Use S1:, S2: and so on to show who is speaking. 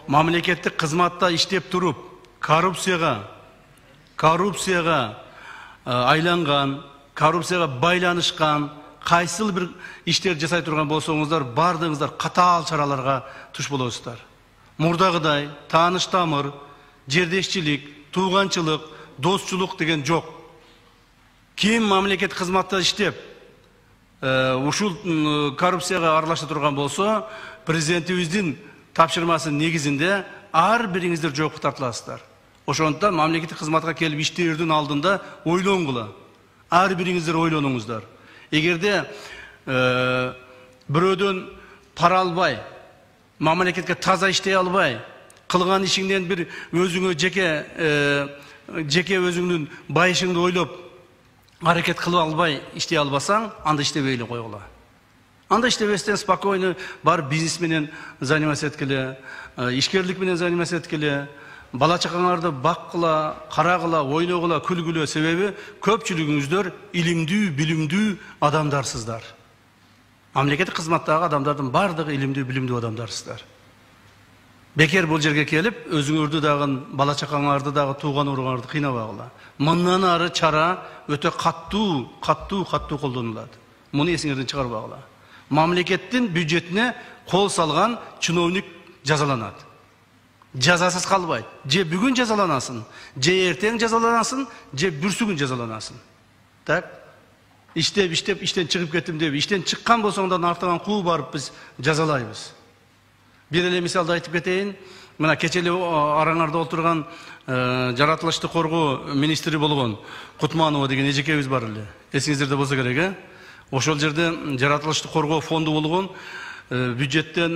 S1: мамлекеттик кызматта иштеп туруп коррупцияга айланган, коррупцияга байланышкан кайсыл бир иштер жасай турган болсоңуздар, бардыгыңыздар катаал чараларга туш болосуздар. Мурдагыдай тааныш тамыр, жердешчилик, тууганчылык, досчулук деген жок. Ким мамлекет кызматта иштеп, ушул коррупцияга аралаша турган болсо, президентибиздин тапшырмасынын негизинде ар бириңиздер жоопко тартыласыздар. Ошондуктан мамлекеттик кызматка келип иштеэрдин алдында ойлонгула. Ар бириңиздер ойлонуңуздар. Эгерде бирөөдөн пара албай, мамлекетке таза иштей албай, кылган ишиңден бир өзүңө жеке өзүңдүн байышыңды ойлоп, аракет кылып албай иштей албасаң, анда иштебей эле койгула. Анда иштебестен спокойно бар бизнес менен заниматься эткиле, ишкерлик менен заниматься эткиле, бала чакаңарды баккыла, карагыла, ойногула, күлгүлө. Себеби көпчүлүгүңүздөр илимдүү, билимдүү адамдарсыздар. Мамлекеттик кызматтагы адамдардын бардыгы илимдүү, билимдүү адамдарсыздар. Бекер бул жерге келип, өзүңөрдү дагы, бала чакаңарды дагы, тууган уруңарды кыйнабагыла. Мындан ары чара өтө каттуу колдонулат. Муну эсиңерден чыгарбагыла. Мамлекеттин бюджетине кол салган чиновник жазаланат. Жазасыз калбайт. Же бүгүн жазаланасын, же эртең жазаланасын, же бүрсүгүн жазаланасын. Так? Иштеп, иштен чыгып кеттим деп, иштен чыккан болсоңдан артынан куу барып биз жазалайбыз. Бир эле мисалды айтып кетейин. Мына кечеле араңарда отурган жаратылышты коргоо министри болгон Кутманова деген эжекебиз бар эле. Эсиңиздерде болсо керек, Ошол жерде жаратылышты коргоо фонду болгон бюджеттен